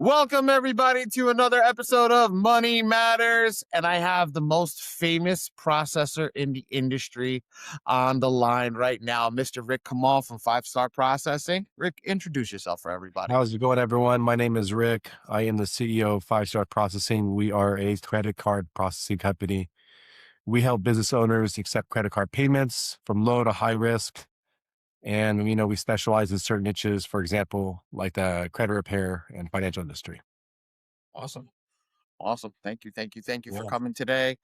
Welcome, everybody, to another episode of Money Matters. And I have the most famous processor in the industry on the line right now, Mr. Rick Kamal from Five Star Processing. Rick, introduce yourself for everybody. How's it going, everyone? My name is Rick. I am the CEO of Five Star Processing. We are a credit card processing company. We help business owners accept credit card payments from low to high risk. And, we specialize in certain niches, for example, like the credit repair and financial industry. Awesome. Awesome. Thank you. Thank you. Thank you for Yeah, coming today.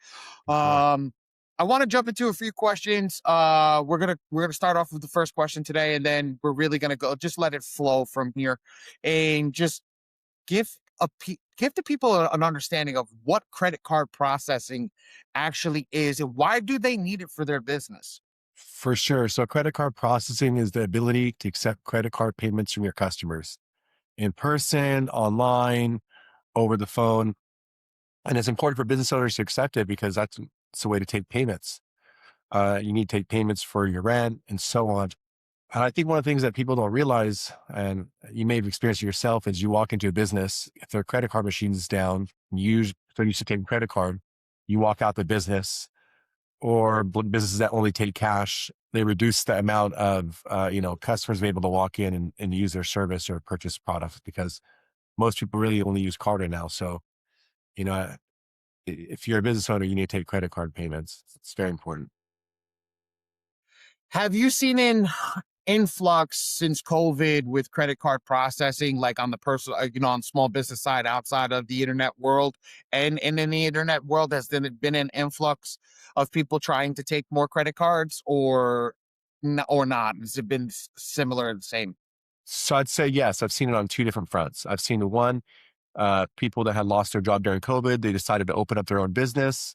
for sure. I want to jump into a few questions. We're gonna start off with the first question today, and then we're really gonna go just let it flow from here, and just give the people an understanding of what credit card processing actually is and why do they need it for their business. For sure. So, credit card processing is the ability to accept credit card payments from your customers in person, online, over the phone. And it's important for business owners to accept it because that's the way to take payments. You need to take payments for your rent and so on. And I think one of the things that people don't realize, and you may have experienced it yourself, is you walk into a business, if their credit card machine is down, so you used to take a credit card, you walk out the business, or businesses that only take cash, they reduce the amount of, customers be able to walk in and use their service or purchase products because most people really only use card right now. So, you know, if you're a business owner, you need to take credit card payments. It's very important. Have you seen an influx since COVID with credit card processing, like on the personal, on small business side outside of the internet world, and in the internet world, has there been an influx of people trying to take more credit cards, or not? Has it been similar and the same? So I'd say yes, I've seen it on two different fronts. I've seen the one, people that had lost their job during COVID, they decided to open up their own business.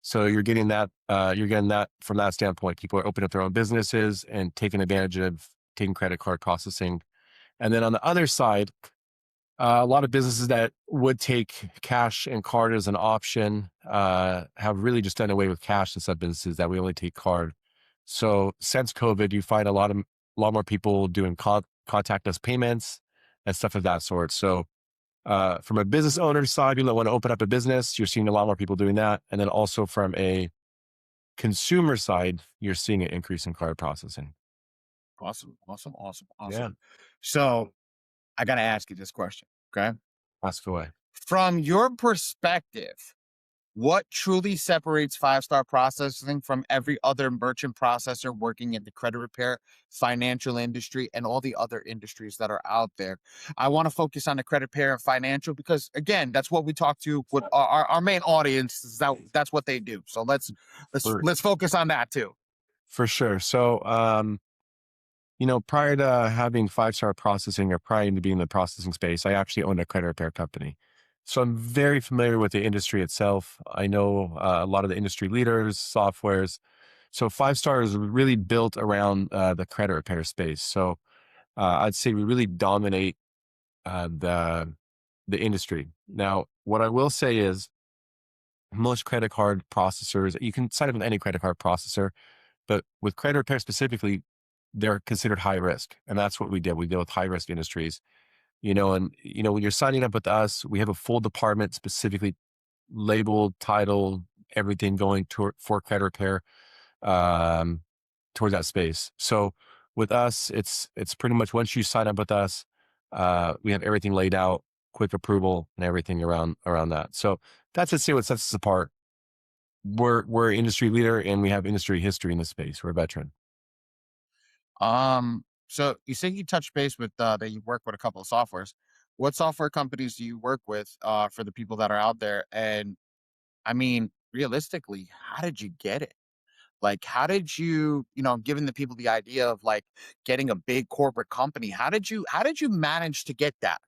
So you're getting that from that standpoint. People are opening up their own businesses and taking advantage of taking credit card processing. And then on the other side, a lot of businesses that would take cash and card as an option have really just done away with cash in some businesses that we only take card. So since COVID, you find a lot more people doing contactless payments and stuff of that sort. So from a business owner side, people that want to open up a business, you're seeing a lot more people doing that. And then also from a consumer side, you're seeing an increase in card processing. Awesome, awesome, awesome, Yeah, awesome. So I got to ask you this question, okay? ask away. From your perspective, what truly separates Five Star Processing from every other merchant processor working in the credit repair, financial industry, and all the other industries that are out there? I want to focus on the credit repair and financial because, again, that's what we talk to with our main audience. That's what they do. So let's For let's focus on that too. for sure. So prior to having Five Star Processing or prior to being in the processing space, I actually owned a credit repair company. So I'm very familiar with the industry itself. I know a lot of the industry leaders, softwares. So Five Star is really built around the credit repair space. So I'd say we really dominate the industry. Now, what I will say is most credit card processors, you can sign up with any credit card processor, but with credit repair specifically, they're considered high risk. And that's what we did. We deal with high risk industries, when you're signing up with us, we have a full department specifically labeled, titled, everything going for credit repair, um, towards that space. So with us, it's pretty much once you sign up with us, we have everything laid out, quick approval and everything around that. So that's to say what sets us apart. We're an industry leader and we have industry history in this space. We're a veteran. So you say you touch base with that you work with a couple of softwares. What software companies do you work with for the people that are out there? And I mean, realistically, how did you get it? Like, how did you, giving the people the idea of like getting a big corporate company, how did you manage to get that?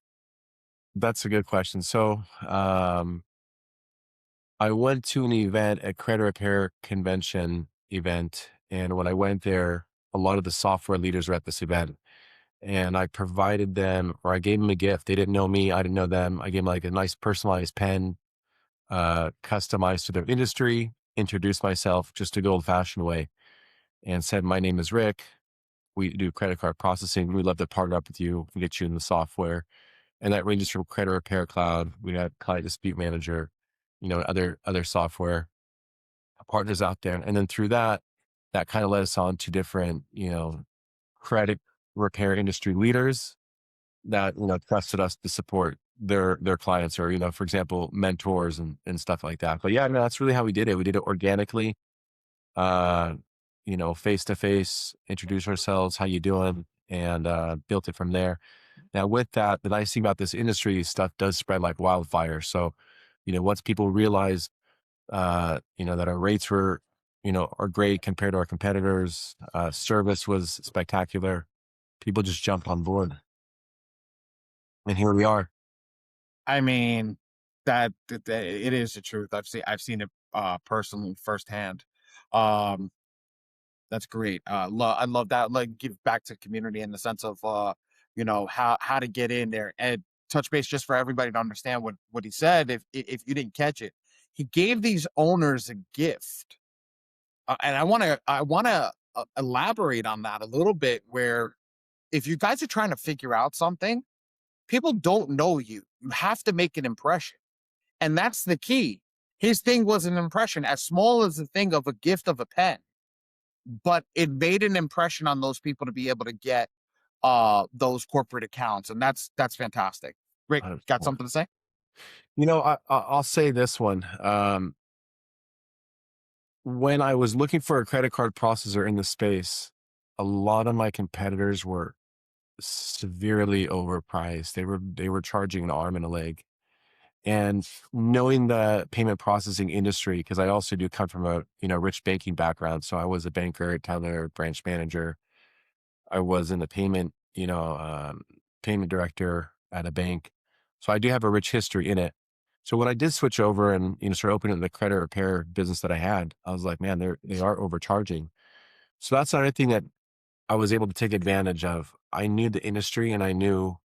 That's a good question. So, I went to an event, a credit repair convention event. And when I went there, a lot of the software leaders were at this event. And I provided them, or I gave them a gift. They didn't know me. I didn't know them. I gave them like a nice personalized pen, customized to their industry, introduced myself just a good old fashioned way and said, "My name is Rick. We do credit card processing. We'd love to partner up with you and get you in the software." And that ranges from credit repair cloud. We have client dispute manager, other software partners out there. And then through that, that kind of led us on to different, credit repair industry leaders that, trusted us to support their clients, or, for example, mentors and stuff like that. But yeah, no, that's really how we did it. We did it organically, uh, face to face, introduce ourselves, how you doing? And built it from there. Now, with that, the nice thing about this industry, stuff does spread like wildfire. So, once people realize, that our rates are great compared to our competitors, service was spectacular, people just jumped on board. And here we are. I mean, that it is the truth. I've seen it personally firsthand. Um, that's great. I love that. Like, give back to community in the sense of how to get in there and touch base, just for everybody to understand what he said. If you didn't catch it, he gave these owners a gift, and I want to elaborate on that a little bit. Where if you guys are trying to figure out something, people don't know you. You have to make an impression. And that's the key. His thing was an impression, as small as the thing of a gift of a pen, but it made an impression on those people to be able to get those corporate accounts. And that's fantastic. Rick, got 100%. something to say? I'll say this one. When I was looking for a credit card processor in the space, a lot of my competitors were severely overpriced. They were charging an arm and a leg. And knowing the payment processing industry, because I also do come from a rich banking background, so I was a banker, teller, branch manager. I was in the payment director at a bank, so I do have a rich history in it. So when I did switch over and start opening the credit repair business that I had, I was like, man, they are overcharging. So that's another thing that I was able to take advantage of. I knew the industry and I knew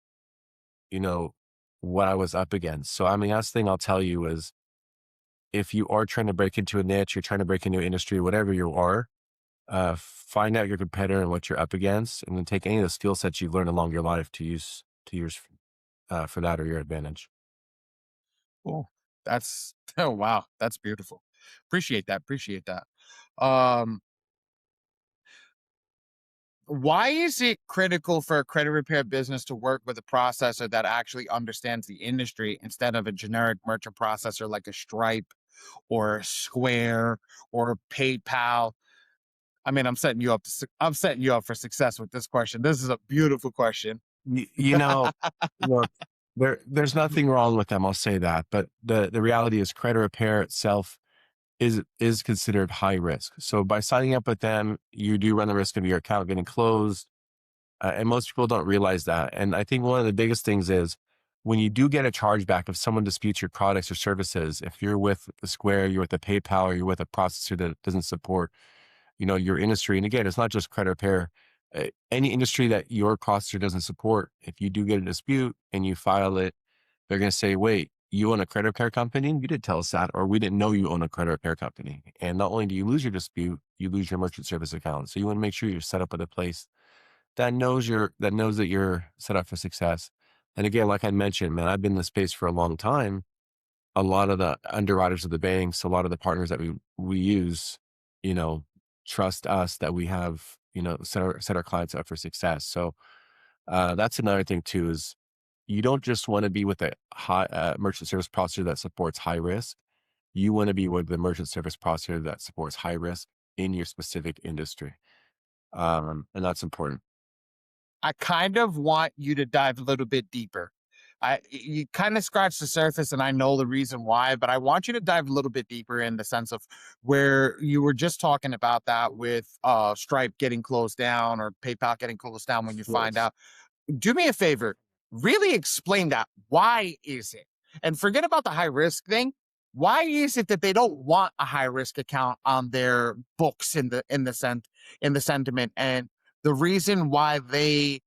you know, what I was up against. So, I mean, that's the thing I'll tell you is if you are trying to break into a niche, you're trying to break into an industry, whatever you are, find out your competitor and what you're up against, and then take any of the skill sets you've learned along your life to use for that or your advantage. Cool. That's oh wow, that's beautiful. Appreciate that. Appreciate that. Um, why is it critical for a credit repair business to work with a processor that actually understands the industry instead of a generic merchant processor like a Stripe or a Square or a PayPal? I mean, I'm setting you up for success with this question. This is a beautiful question. You, you know, look, there's nothing wrong with them. I'll say that, but the reality is credit repair itself is considered high risk. So by signing up with them, you do run the risk of your account getting closed. And most people don't realize that. And I think one of the biggest things is when you do get a chargeback, if someone disputes your products or services, if you're with the Square, you're with the PayPal, or you're with a processor that doesn't support, your industry. And again, it's not just credit repair. Any industry that your processor doesn't support, if you do get a dispute and you file it, they're going to say, wait, you own a credit repair company? You didn't tell us that, or we didn't know you own a credit repair company. And not only do you lose your dispute, you lose your merchant service account. So you want to make sure you're set up at a place that knows that you're set up for success. And again, like I mentioned, man, I've been in the space for a long time. A lot of the underwriters of the banks, a lot of the partners that we use, you know, trust us that we have, set our clients up for success. So that's another thing too is you don't just want to be with a high merchant service processor that supports high risk. You want to be with the merchant service processor that supports high risk in your specific industry, and that's important. I kind of want you to dive a little bit deeper. You kind of scratched the surface, and I know the reason why, but I want you to dive a little bit deeper in the sense of where you were just talking about that with Stripe getting closed down or PayPal getting closed down when you find Yes. out. Do me a favor, really explain that. Why is it? And forget about the high risk thing. Why is it that they don't want a high risk account on their books in the sentiment, and the reason why they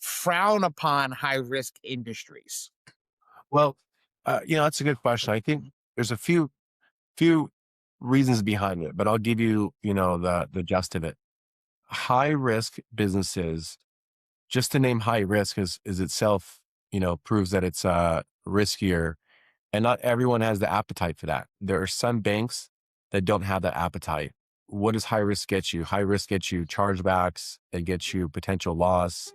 frown upon high risk industries? Well, that's a good question. I think there's a few reasons behind it, but I'll give you, the gist of it. High risk businesses, just to name high risk is itself proves that it's riskier. And not everyone has the appetite for that. There are some banks that don't have that appetite. What does high risk get you? High risk gets you chargebacks. It gets you potential loss.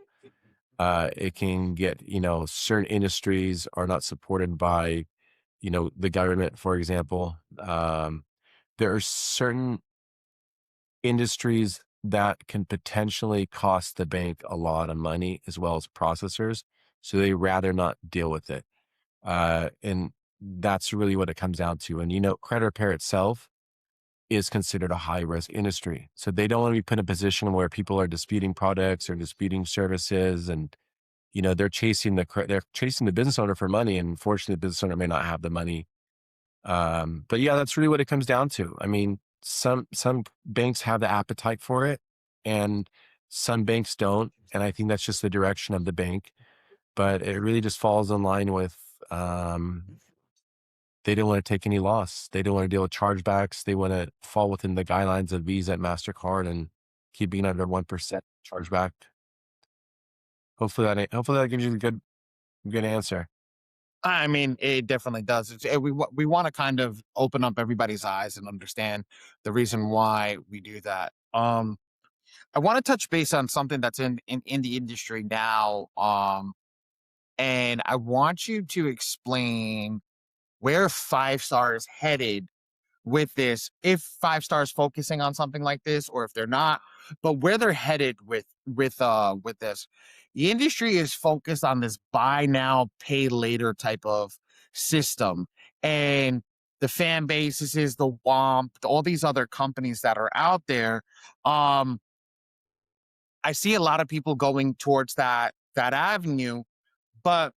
It can get, certain industries are not supported by, the government, for example. There are certain industries that can potentially cost the bank a lot of money as well as processors. So they rather not deal with it. And that's really what it comes down to. And, credit repair itself is considered a high risk industry. So they don't want to be put in a position where people are disputing products or disputing services. And, they're chasing they're chasing the business owner for money. And unfortunately, the business owner may not have the money. But yeah, that's really what it comes down to. I mean, some banks have the appetite for it and some banks don't. And I think that's just the direction of the bank. But it really just falls in line with, they don't want to take any loss. They don't want to deal with chargebacks. They want to fall within the guidelines of Visa and MasterCard and keep being under 1% chargeback. Hopefully that gives you a good answer. I mean, it definitely does. We want to kind of open up everybody's eyes and understand the reason why we do that. I want to touch base on something that's in the industry now. And I want you to explain where Five Star is headed with this, if Five Star is focusing on something like this, or if they're not, but where they're headed with this. The industry is focused on this buy now, pay later type of system. And the fan bases, the WOMP, all these other companies that are out there. I see a lot of people going towards that avenue, but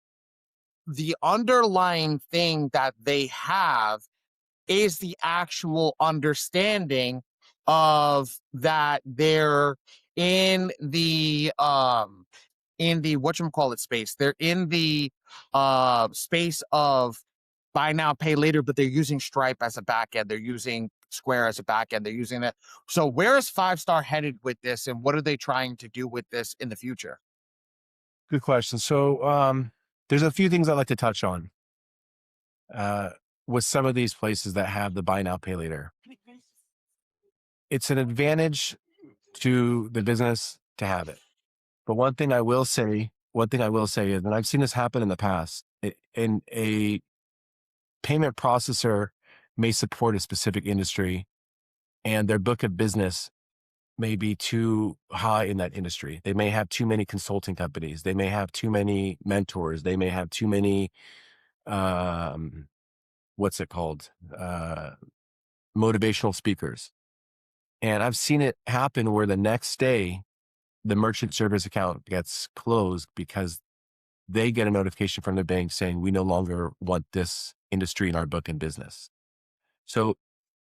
the underlying thing that they have is the actual understanding of that they're in the whatchamacallit space. They're in the space of buy now, pay later, but they're using Stripe as a back end. They're using Square as a back end. They're using that. So where is Five Star headed with this, and what are they trying to do with this in the future? Good question. So there's a few things I'd like to touch on uh, with some of these places that have the buy now, pay later. It's an advantage to the business to have it. But one thing I will say is, and I've seen this happen in the past, in a payment processor may support a specific industry and their book of business may be too high in that industry. They may have too many consulting companies. They may have too many mentors. They may have too many, um, what's it called? Motivational speakers. And I've seen it happen where the next day the merchant service account gets closed because they get a notification from the bank saying, we no longer want this industry in our book and business. So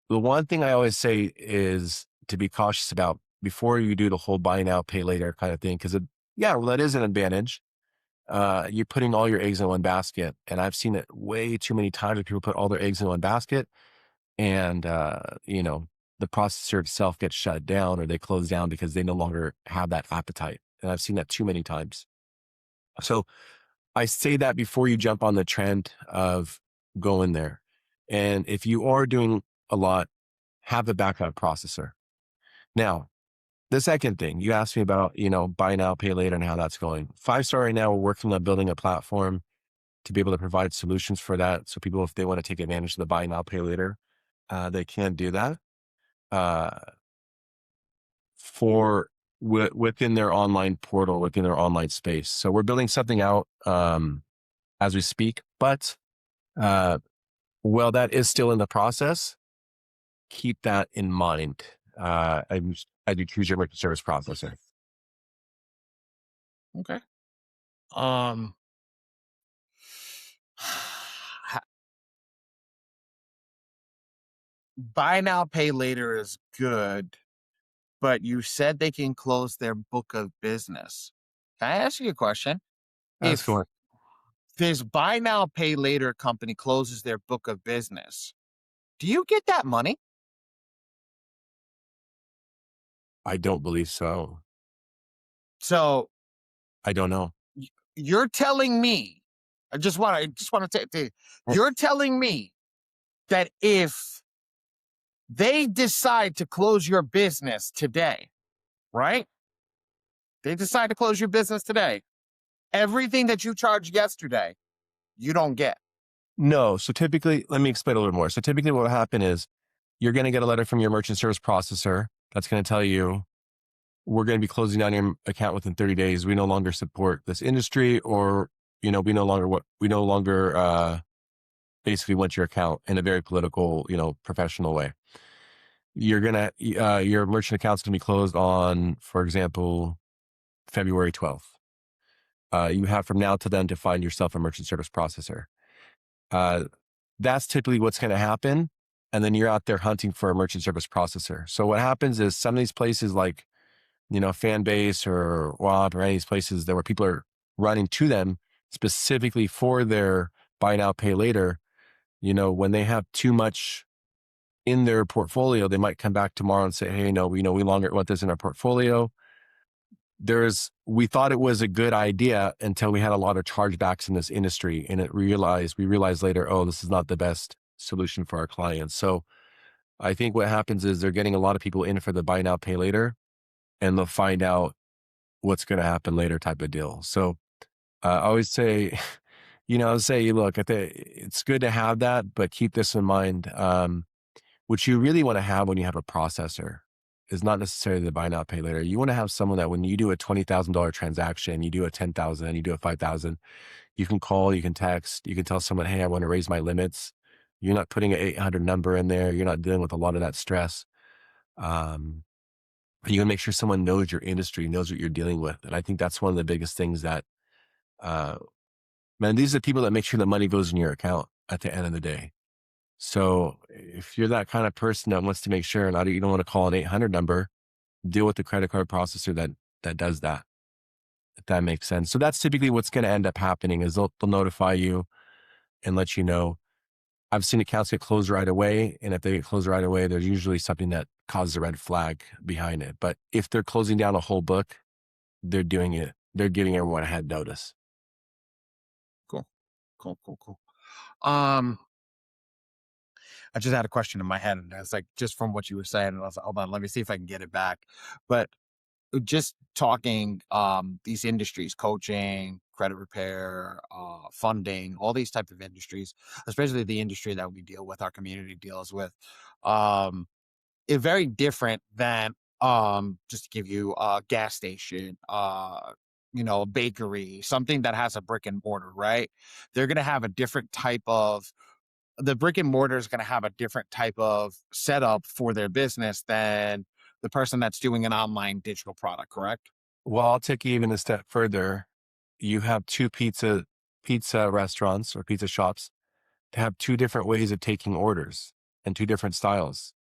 the one thing I always say is to be cautious about before you do the whole buy now, pay later kind of thing. Cause that is an advantage. You're putting all your eggs in one basket. And I've seen it way too many times where people put all their eggs in one basket and, the processor itself gets shut down or they close down because they no longer have that appetite. And I've seen that too many times. So I say that before you jump on the trend of going there. And if you are doing a lot, have the backup processor. Now, the second thing you asked me about, buy now, pay later and how that's going. Five Star right now, we're working on building a platform to be able to provide solutions for that. So people, if they want to take advantage of the buy now, pay later, they can do that uh, for within their online portal, within their online space. So we're building something out as we speak, but well, that is still in the process. Keep that in mind. I do choose your merchant service processor. Okay. Um, ha- buy now, pay later is good, but you said they can close their book of business. Can I ask you a question? That's If going. this buy now, pay later company closes their book of business, do you get that money? I don't believe so. So I don't know. y- you're telling me I just want to take. You're telling me that if they decide to close your business today, right? They decide to close your business today. Everything that you charged yesterday, you don't get. No. So typically, let me explain a little more. So typically what will happen is you're going to get a letter from your merchant service processor that's going to tell you, we're going to be closing down your account within 30 days. We no longer support this industry, or, we no longer, basically want your account in a very political, professional way. Your merchant account's going to be closed on, for example, February 12th. You have from now to then to find yourself a merchant service processor. Uh, that's typically what's going to happen. And then you're out there hunting for a merchant service processor. So what happens is some of these places like, Fanbase or WAP or any of these places that where people are running to them specifically for their buy now, pay later, when they have too much in their portfolio, they might come back tomorrow and say, hey, no, we longer want this in our portfolio. We thought it was a good idea until we had a lot of chargebacks in this industry, and we realized later, oh, this is not the best solution for our clients. So I think what happens is they're getting a lot of people in for the buy now, pay later, and they'll find out what's going to happen later type of deal. So I always say, look, it's good to have that, but keep this in mind. What you really want to have when you have a processor is not necessarily the buy now, pay later. You want to have someone that when you do a $20,000 transaction, you do a 10,000, you do a 5,000, you can call, you can text, you can tell someone, hey, I want to raise my limits. You're not putting an 800 number in there. You're not dealing with a lot of that stress. Um, you can make sure someone knows your industry, knows what you're dealing with. And I think that's one of the biggest things that, uh, man, these are the people that make sure the money goes in your account at the end of the day. So if you're that kind of person that wants to make sure, and you don't want to call an 800 number, deal with the credit card processor that does that, if that makes sense. So that's typically what's going to end up happening is they'll notify you and let you know. I've seen accounts get closed right away. And if they get closed right away, there's usually something that causes a red flag behind it. But if they're closing down a whole book, they're doing it. They're giving everyone a head notice. Cool. Cool, cool, cool. Um, I just had a question in my head, and I was like, just from what you were saying, and I was like, hold on, let me see if I can get it back. But just talking these industries, coaching, credit repair, funding, all these types of industries, especially the industry that we deal with, our community deals with, um, is very different than just to give you a gas station, a bakery, something that has a brick and mortar, right? They're going to have a different type of the brick and mortar is going to have a different type of setup for their business than the person that's doing an online digital product, correct? Well, I'll take you even a step further. You have two pizza restaurants or pizza shops to have two different ways of taking orders and two different styles.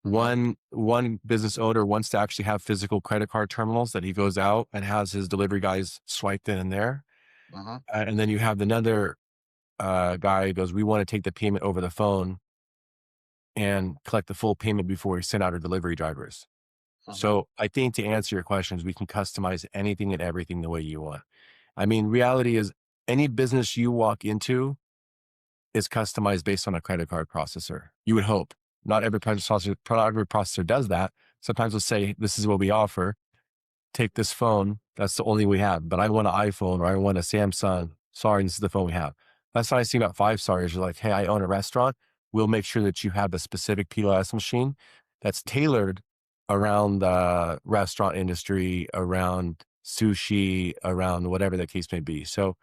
Uh-huh. One business owner wants to actually have physical credit card terminals that he goes out and has his delivery guys swiped in and there. Uh-huh. And then you have another guy who goes, we want to take the payment over the phone and collect the full payment before we send out our delivery drivers. Uh-huh. So I think to answer your questions, we can customize anything and everything the way you want. I mean, reality is any business you walk into is customized based on a credit card processor. You would hope. Not every processor does that. Sometimes they'll say, this is what we offer. Take this phone. That's the only we have. But I want an iPhone or I want a Samsung. Sorry, this is the phone we have. That's what I see about 5 stars. You're like, hey, I own a restaurant. We'll make sure that you have a specific POS machine that's tailored around the restaurant industry, around sushi, around whatever the case may be. So,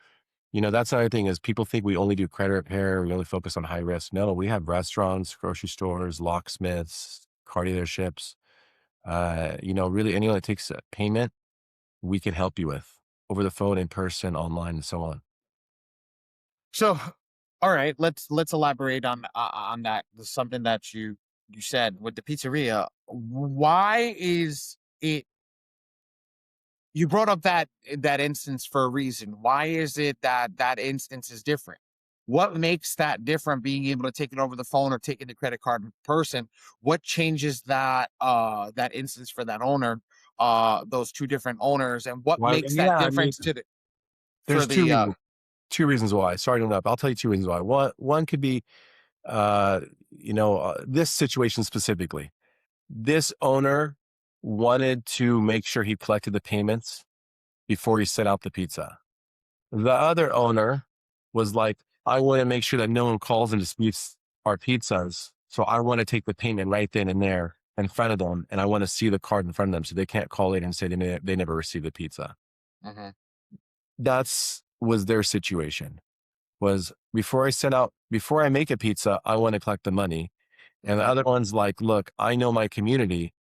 that's another thing is people think we only do credit repair. We only focus on high risk. No, we have restaurants, grocery stores, locksmiths, car dealerships. Really anyone that takes a payment, we can help you with over the phone, in person, online, and so on. So, all right, let's elaborate on that. Something that you said with the pizzeria. Why is it you brought up that instance for a reason. Why is it that that instance is different? What makes that different being able to take it over the phone or taking the credit card in person? What changes that instance for that owner, those two different owners, and what Well, makes that yeah, I mean, difference to the for there's two the reasons. two reasons why. Sorry to interrupt. I'll tell you two reasons why. One could be, uh, this situation specifically. This owner wanted to make sure he collected the payments before he sent out the pizza. The other owner was like, I want to make sure that no one calls and disputes our pizzas. So I want to take the payment right then and there in front of them. And I want to see the card in front of them so they can't call in and say they never received the pizza. Hmm. That's was their situation. Was before I make a pizza, I want to collect the money. And the Hmm. other one's like, look, I know my community.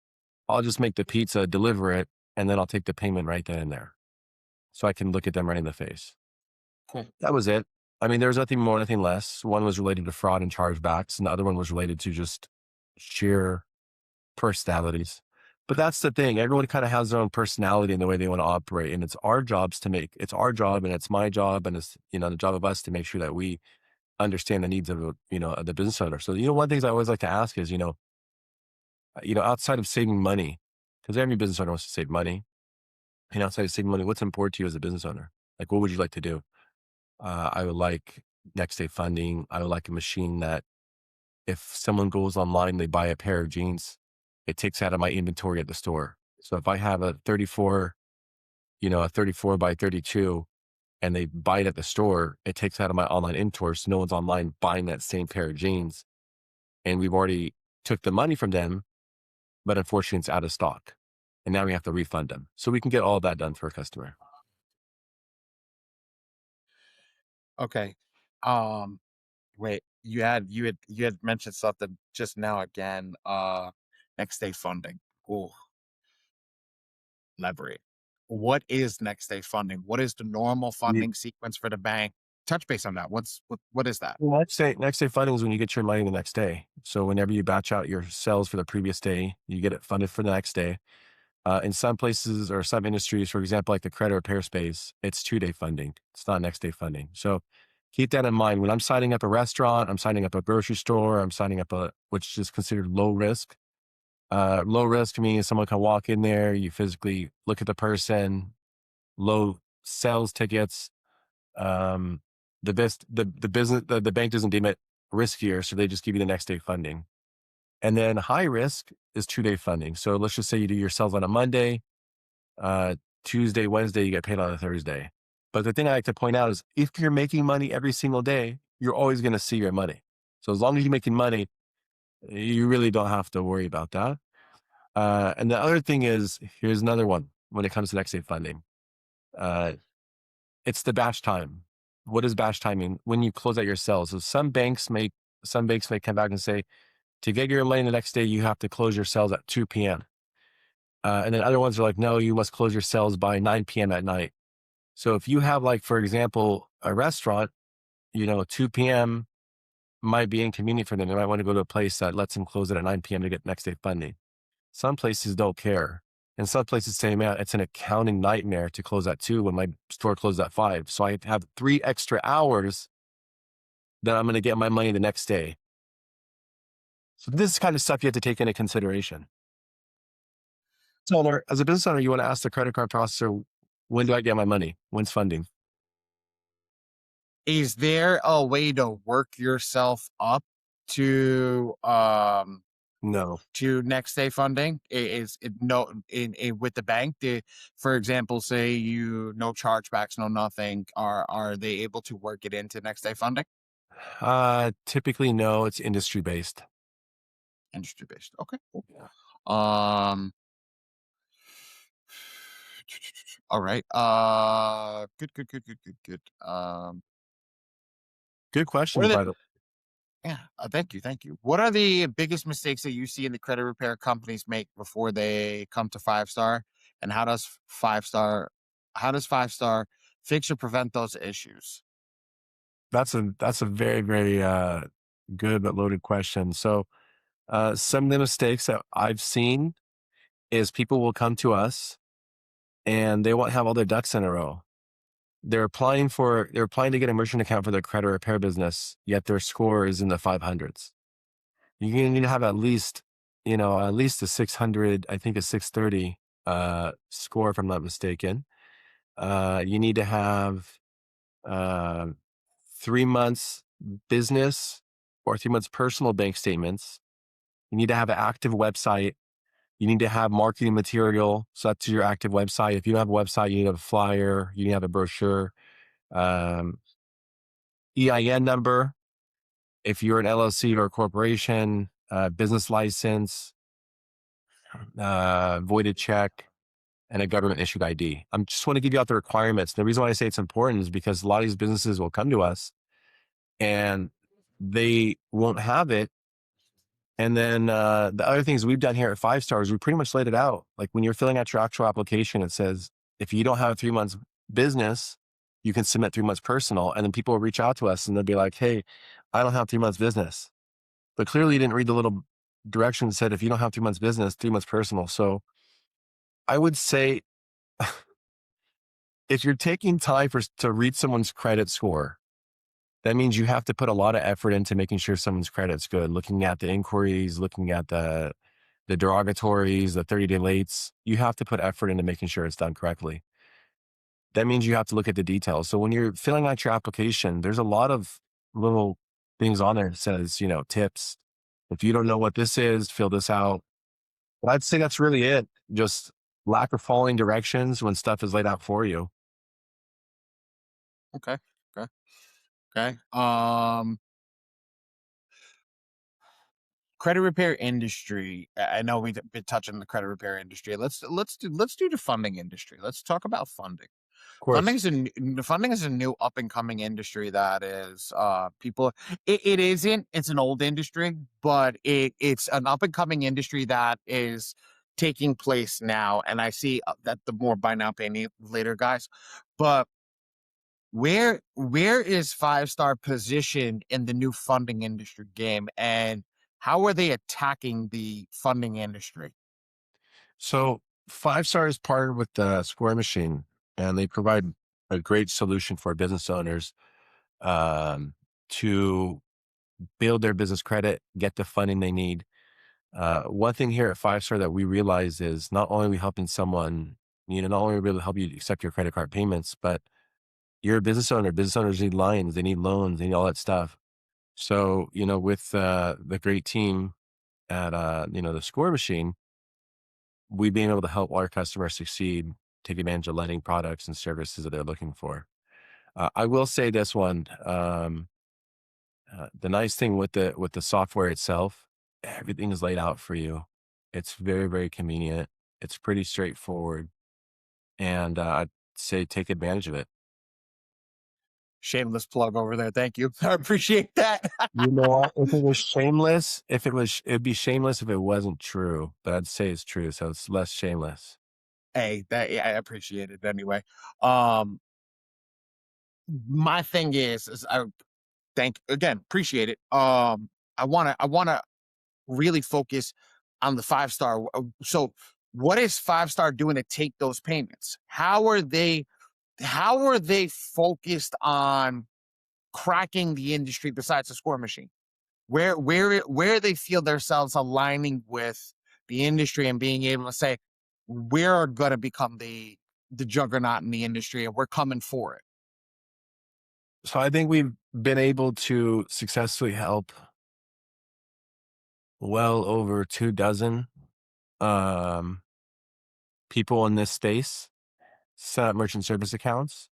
I'll just make the pizza, deliver it, and then I'll take the payment right then and there. So I can look at them right in the face. Cool. That was it. I mean, there was nothing more, nothing less. One was related to fraud and chargebacks, and the other one was related to just sheer personalities. But that's the thing. Everyone kind of has their own personality and the way they want to operate. And it's our job and it's my job and it's, the job of us to make sure that we understand the needs of, of the business owner. So, one of the things I always like to ask is, outside of saving money, because every business owner wants to save money, and outside of saving money, what's important to you as a business owner? Like, what would you like to do? I would like next day funding. I would like a machine that if someone goes online, they buy a pair of jeans, it takes out of my inventory at the store. So if I have a 34 by 32 and they buy it at the store, it takes out of my online inventory. So no one's online buying that same pair of jeans. And we've already took the money from them, but unfortunately it's out of stock. And now we have to refund them. So we can get all of that done for a customer. Okay. Um, Wait, you had mentioned something just now again. Next day funding. Ooh, elaborate. What is next day funding? What is the normal funding sequence for the bank? Touch base on that. What is that? Well, next day funding is when you get your money the next day. So whenever you batch out your sales for the previous day, you get it funded for the next day. In some places or some industries, for example, like the credit repair space, it's 2-day funding. It's not next day funding. So keep that in mind. When I'm signing up a restaurant, I'm signing up a grocery store, I'm signing up which is considered low risk. Low risk means someone can walk in there, you physically look at the person, low sales tickets, um, the bank doesn't deem it riskier, so they just give you the next day funding. And then high risk is 2-day funding. So let's just say you do your sales on a Monday, uh, Tuesday, Wednesday, you get paid on a Thursday. But the thing I like to point out is if you're making money every single day, you're always going to see your money. So as long as you're making money, you really don't have to worry about that. And the other thing is, here's another one when it comes to next day funding. Uh, It's the batch time. What is batch timing? When you close out your sales. So some banks may come back and say, to get your money the next day, you have to close your sales at 2 p.m. And then other ones are like, no, you must close your sales by 9 p.m. at night. So if you have, like, for example, a restaurant, 2 p.m. might be inconvenient for them. They might want to go to a place that lets them close it at 9 p.m. to get next day funding. Some places don't care. And some places say, man, it's an accounting nightmare to close at 2 when my store closes at 5. So I have 3 extra hours that I'm going to get my money the next day. So this is kind of stuff you have to take into consideration. So as a business owner, you want to ask the credit card processor, when do I get my money? When's funding? Is there a way to work yourself up to No. to next day funding? Is it no in with the bank? For example, say you no chargebacks, no nothing. Are they able to work it into next day funding? Typically, no, it's industry based. Industry based. Okay. Cool. Um. All right. Good. Good. Good. Good. Good. Good. Good What are questions, the by the way. Yeah, thank you, thank you. What are the biggest mistakes that you see in the credit repair companies make before they come to Five Star? And how does Five Star fix or prevent those issues? That's a very, very good but loaded question. So some of the mistakes that I've seen is people will come to us and they won't have all their ducks in a row. They're applying to get a merchant account for their credit repair business, yet their score is in the 500s. You need to have at least a 600, I think a 630 score, if I'm not mistaken. You need to have um, 3 months business or 3 months personal bank statements. You need to have an active website. You need to have marketing material. So that's your active website. If you don't have a website, you need to have a flyer, you need to have a brochure, um, EIN number. If you're an LLC or a corporation, business license, voided check, and a government issued ID. I just want to give you out the requirements. The reason why I say it's important is because a lot of these businesses will come to us and they won't have it. And then the other things we've done here at Five Stars, we pretty much laid it out. Like when you're filling out your actual application, it says if you don't have 3 months business, you can submit 3 months personal. And then people will reach out to us and they'll be like, hey, I don't have 3 months business. But clearly you didn't read the little direction that said if you don't have 3 months business, 3 months personal. So I would say if you're taking time to read someone's credit score, that means you have to put a lot of effort into making sure someone's credit's good, looking at the inquiries, looking at the derogatories, the 30-day lates. You have to put effort into making sure it's done correctly. That means you have to look at the details. So when you're filling out your application, there's a lot of little things on there that says, tips. If you don't know what this is, fill this out. But I'd say that's really it. Just lack of following directions when stuff is laid out for you. Okay. Okay. Okay. Credit repair industry. I know we've been touching the credit repair industry. Let's do the funding industry. Let's talk about funding. Of course. Funding is a new up and coming industry that is people it isn't it's an old industry, but it's an up and coming industry that is taking place now, and I see that the more buy now pay later guys. But where is Five Star positioned in the new funding industry game, and how are they attacking the funding industry? So Five Stars partnered with the Square Machine, and they provide a great solution for business owners to build their business credit, get the funding they need. One thing here at Five Star that we realize is not only are we helping someone, not only are we able to help you accept your credit card payments, but you're a business owner. Business owners need lines, they need loans, they need all that stuff. So, with the great team at the Score Machine, we've been able to help our customers succeed, take advantage of lending products and services that they're looking for. I will say this one: the nice thing with the software itself, everything is laid out for you. It's very very convenient. It's pretty straightforward, and I'd say take advantage of it. Shameless plug over there. Thank you. I appreciate that. You know what? If it was shameless, it'd be shameless if it wasn't true. But I'd say it's true, so it's less shameless. Hey, that yeah, I appreciate it anyway. Um, my thing is I thank again, appreciate it. I wanna really focus on the Five Star. So what is Five Star doing to take those payments? How are they focused on cracking the industry besides the score machine? Where they feel themselves aligning with the industry and being able to say, we're gonna become the juggernaut in the industry and we're coming for it. So I think we've been able to successfully help well over 2 dozen um, people in this space set up merchant service accounts.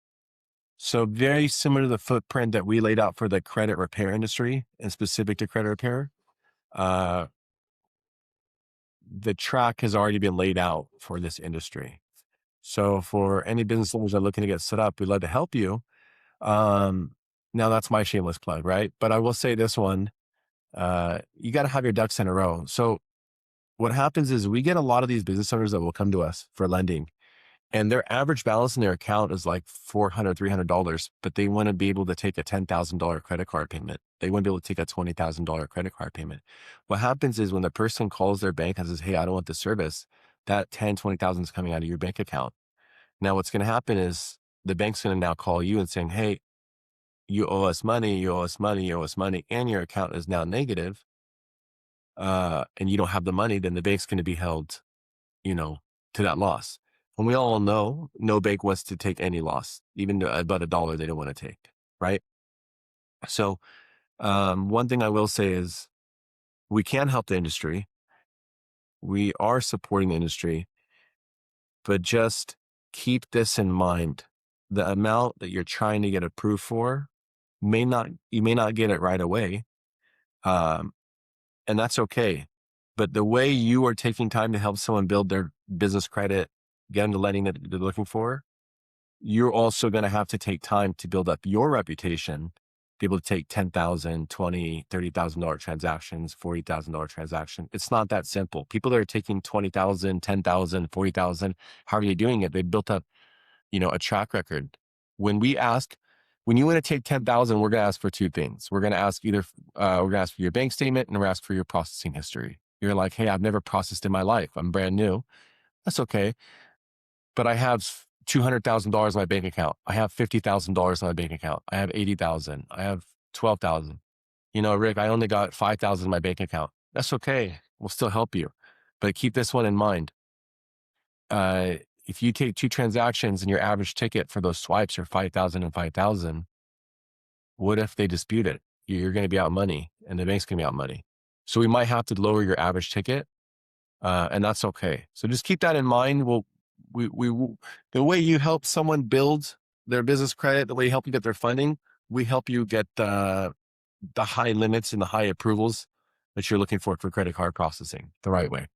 So very similar to the footprint that we laid out for the credit repair industry and specific to credit repair. Uh, the track has already been laid out for this industry. So for any business owners that are looking to get set up, we'd love to help you. Um, Now that's my shameless plug, right? But I will say this one, you got to have your ducks in a row. So what happens is we get a lot of these business owners that will come to us for lending, and their average balance in their account is like $400, $300, but they want to be able to take a $10,000 credit card payment. They want to be able to take a $20,000 credit card payment. What happens is when the person calls their bank and says, hey, I don't want the service, that 10, 20,000 is coming out of your bank account. Now what's going to happen is the bank's going to now call you and saying, hey, you owe us money, you owe us money, you owe us money, and your account is now negative, and you don't have the money, then the bank's going to be held, you know, to that loss. And we all know no bank wants to take any loss, even about a dollar they don't want to take, right? So, one thing I will say is we can help the industry. We are supporting the industry, but just keep this in mind. The amount that you're trying to get approved for you may not get it right away. Um, and that's okay. But the way you are taking time to help someone build their business credit, get them the lending that they're looking for, you're also going to have to take time to build up your reputation, be able to take 10,000, 20, $30,000 transactions, $40,000 transaction. It's not that simple. People that are taking 20,000, 10,000, 40,000, how are you doing it? They built up, a track record. When we ask, when you want to take 10,000, we're going to ask for two things. We're going to ask we're going to ask for your bank statement and we're ask for your processing history. You're like, hey, I've never processed in my life. I'm brand new. That's okay. But I have $200,000 in my bank account. I have $50,000 in my bank account. I have 80,000. I have 12,000. Rick, I only got 5,000 in my bank account. That's okay. We'll still help you. But keep this one in mind. Uh, if you take two transactions and your average ticket for those swipes are 5,000 and 5,000, what if they dispute it? You're going to be out money and the bank's going to be out money. So we might have to lower your average ticket, and that's okay. So just keep that in mind. The way you help someone build their business credit, the way you help you get their funding, we help you get the high limits and the high approvals that you're looking for credit card processing the right way,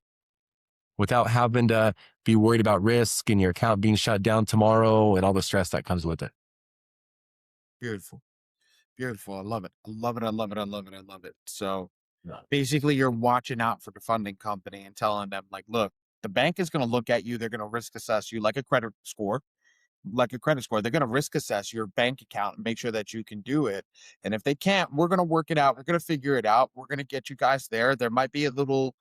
without having to be worried about risk and your account being shut down tomorrow and all the stress that comes with it. Beautiful. Beautiful. I love it. I love it. I love it. I love it. I love it. So Yeah. basically, you're watching out for the funding company and telling them, like, look, the bank is going to look at you. They're going to risk assess you like a credit score. They're going to risk assess your bank account and make sure that you can do it. And if they can't, we're going to work it out. We're going to figure it out. We're going to get you guys there. There might be a little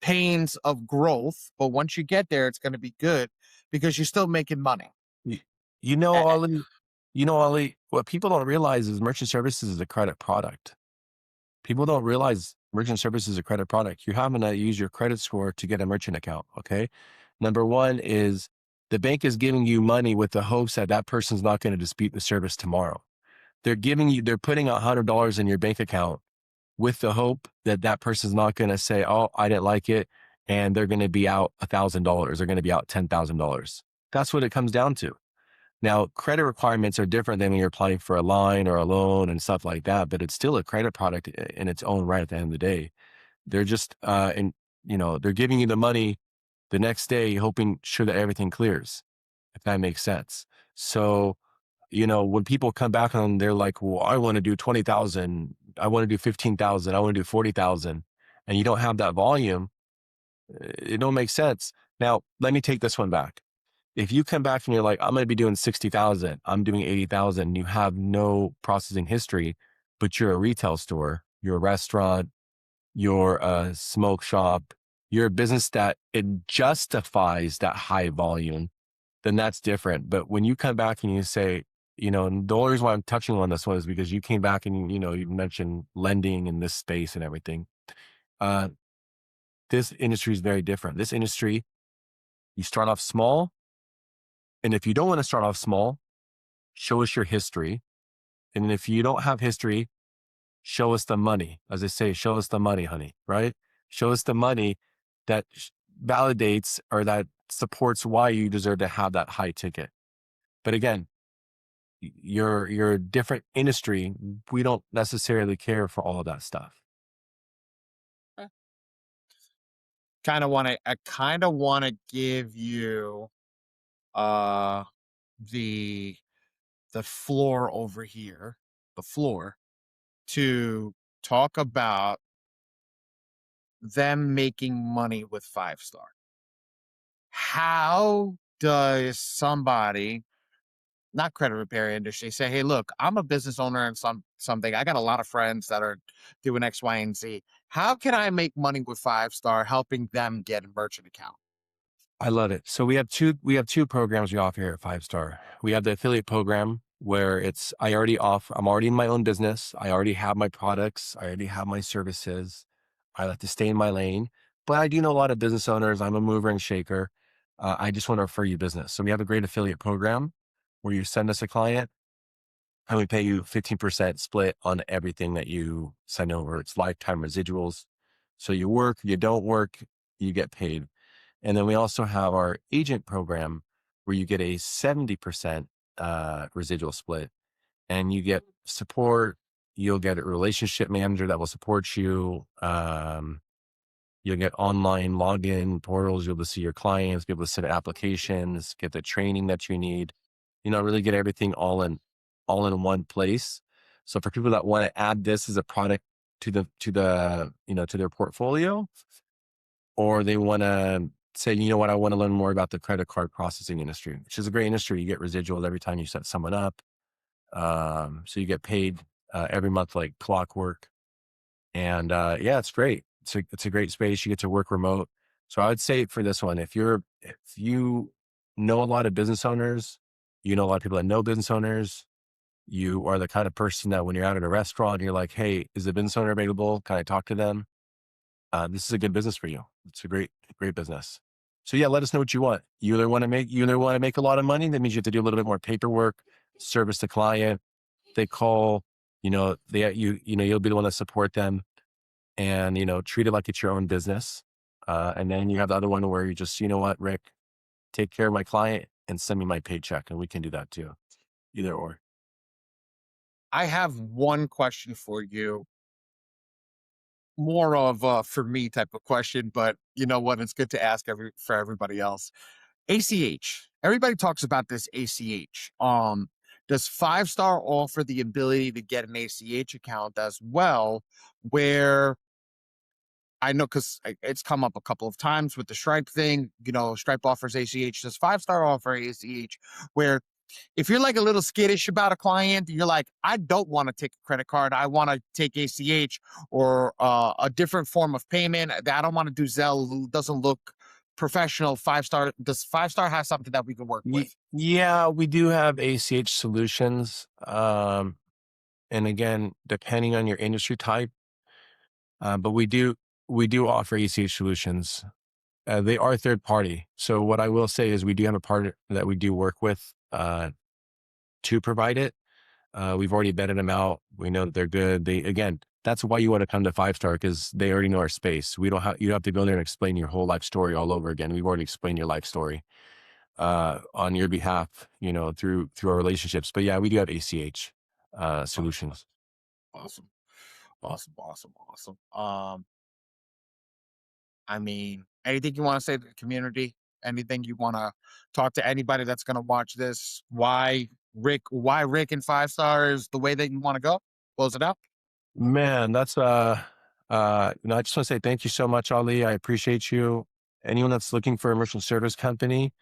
pains of growth, but once you get there, it's going to be good because you're still making money. You, you know, A- Ollie, Ollie, what people don't realize is merchant services is a credit product. People don't realize merchant services is a credit product. You're having to use your credit score to get a merchant account. Okay. Number one is the bank is giving you money with the hopes that that person's not going to dispute the service tomorrow. They're putting $100 in your bank account with the hope that that person's not going to say, oh, I didn't like it. And they're going to be out $1,000. They're going to be out $10,000. That's what it comes down to. Now, credit requirements are different than when you're applying for a line or a loan and stuff like that, but it's still a credit product in its own right at the end of the day. They're just, they're giving you the money the next day, hoping sure that everything clears, if that makes sense. So, when people come back on, they're like, well, I want to do 20,000. I want to do 15,000. I want to do 40,000. And you don't have that volume. It don't make sense. Now, let me take this one back. If you come back and you're like, I'm going to be doing 60,000, I'm doing 80,000, you have no processing history, but you're a retail store, you're a restaurant, you're a smoke shop, you're a business that it justifies that high volume, then that's different. But when you come back and you say, and the only reason why I'm touching on this one is because you came back and, you mentioned lending in this space and everything. Uh, this industry is very different. This industry, you start off small. And if you don't want to start off small, show us your history. And if you don't have history, show us the money. As I say, show us the money, honey, right? Show us the money that validates or that supports why you deserve to have that high ticket. But again, you're a different industry. We don't necessarily care for all of that stuff. I kind of want to give you uh the floor over here, the floor to talk about them making money with Five Star. How does somebody, not credit repair industry, say, "Hey, look, I'm a business owner and something. I got a lot of friends that are doing X, Y, and Z. How can I make money with Five Star, helping them get a merchant account?" I love it. So we have two programs we offer here at Five Star. We have the affiliate program where I'm already in my own business. I already have my products. I already have my services. I like to stay in my lane, but I do know a lot of business owners. I'm a mover and shaker. I just want to refer you business. So we have a great affiliate program where you send us a client and we pay you 15% split on everything that you send over. It's lifetime residuals. So you work, you don't work, you get paid. And then we also have our agent program where you get a 70% residual split and you get support. You'll get a relationship manager that will support you. You'll get online login portals. You'll be able to see your clients, be able to submit applications, get the training that you need, really get everything all in one place. So for people that want to add this as a product to their portfolio, or they want to say, you know what, I want to learn more about the credit card processing industry, which is a great industry. You get residuals every time you set someone up. So you get paid every month like clockwork. And yeah, it's great. It's a great space. You get to work remote. So I would say for this one, if you know a lot of business owners, you know a lot of people that know business owners, you are the kind of person that when you're out at a restaurant, you're like, hey, is the business owner available? Can I talk to them? This is a good business for you. It's a great business. So yeah, let us know what you want. You either want to make a lot of money. That means you have to do a little bit more paperwork, service the client. They call, you'll be the one to support them and, treat it like it's your own business. And then you have the other one where you just, you know what, Rick, take care of my client and send me my paycheck. And we can do that too. Either or. I have one question for you, more of a for me type of question, but you know what? It's good to ask for everybody else. ACH. Everybody talks about this ACH. Does Five Star offer the ability to get an ACH account as well? Where I know because it's come up a couple of times with the Stripe thing. Stripe offers ACH. Does Five Star offer ACH? Where if you're like a little skittish about a client, you're like, I don't want to take a credit card. I want to take ACH or a different form of payment. I don't want to do Zelle. Doesn't look professional. Five Star. Does Five Star have something that we can work with? Yeah, we do have ACH solutions. And again, depending on your industry type, but we do offer ACH solutions. They are third party. So what I will say is we do have a partner that we do work with to provide it. We've already vetted them out. We know that they're good. That's why you want to come to Five Star because they already know our space. You don't have to go there and explain your whole life story all over again. We've already explained your life story on your behalf, through our relationships. But yeah, we do have ACH solutions. Awesome. Awesome. Awesome. Awesome. I mean, anything you want to say to the community? Anything you want to talk to anybody that's going to watch this? Why Rick and Five Star is the way that you want to go? Close it out. Man, that's I just want to say thank you so much, Ali. I appreciate you. Anyone that's looking for a merchant service company,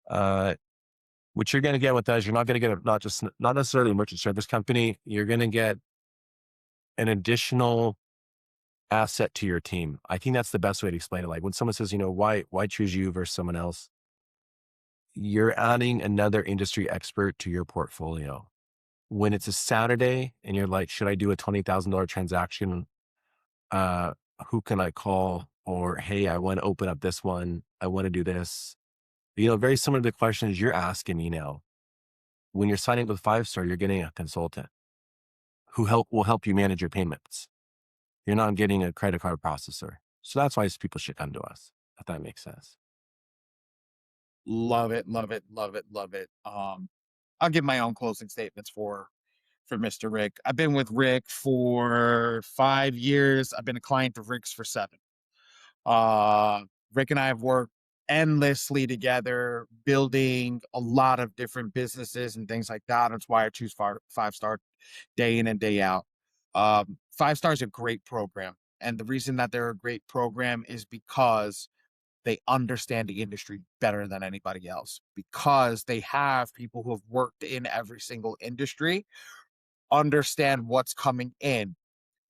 uh, what you're going to get with us, you're not going to get not necessarily a merchant service company. You're going to get an additional asset to your team. I think that's the best way to explain it. Like when someone says, why choose you versus someone else? You're adding another industry expert to your portfolio. When it's a Saturday and you're like, should I do a $20,000 transaction? Uh, who can I call? Or, hey, I want to open up this one. I want to do this. Very similar to the questions you're asking me now. When you're signing up with Five Star, you're getting a consultant who will help you manage your payments. You're not getting a credit card processor. So that's why people should come to us, if that makes sense. Love it. Love it. Love it. Love it. I'll give my own closing statements for Mr. Rick. I've been with Rick for 5 years. I've been a client of Rick's for 7. Uh, Rick and I have worked endlessly together, building a lot of different businesses and things like that. That's why I choose Five Star day in and day out. Five Star is a great program. And the reason that they're a great program is because they understand the industry better than anybody else, because they have people who have worked in every single industry, understand what's coming in.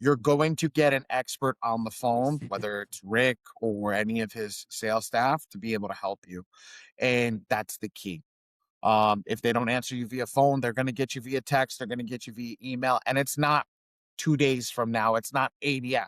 You're going to get an expert on the phone, whether it's Rick or any of his sales staff, to be able to help you. And that's the key. If they don't answer you via phone, they're going to get you via text, they're going to get you via email. And it's not 2 days from now, it's not 80. Yeah,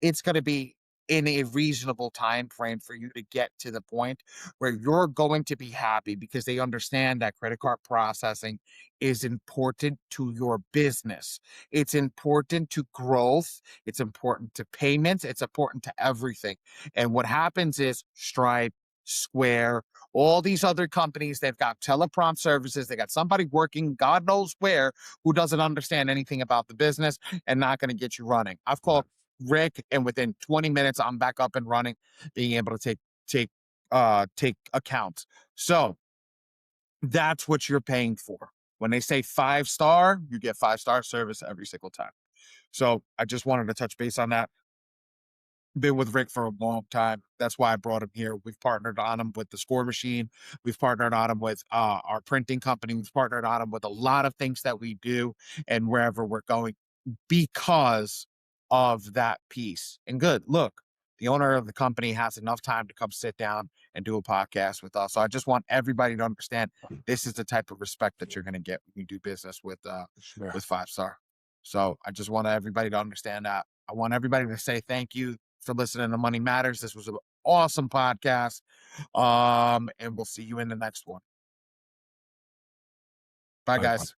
it's going to be in a reasonable time frame for you to get to the point where you're going to be happy, because they understand that credit card processing is important to your business. It's important to growth. It's important to payments. It's important to everything. And what happens is Stripe, Square, all these other companies, they've got teleprompt services. They got somebody working God knows where who doesn't understand anything about the business and not going to get you running. I've called Rick, and within 20 minutes, I'm back up and running, being able to take take accounts. So that's what you're paying for. When they say 5-star, you get 5-star service every single time. So I just wanted to touch base on that. Been with Rick for a long time. That's why I brought him here. We've partnered on him with the score machine. We've partnered on him with our printing company. We've partnered on him with a lot of things that we do and wherever we're going, because of that piece. And good, look, the owner of the company has enough time to come sit down and do a podcast with us. So I just want everybody to understand this is the type of respect that you're going to get when you do business Sure. with 5-star. So I just want everybody to understand that. I want everybody to say thank you for listening to Money Matters. This was an awesome podcast. And we'll see you in the next one. Bye, Bye. guys.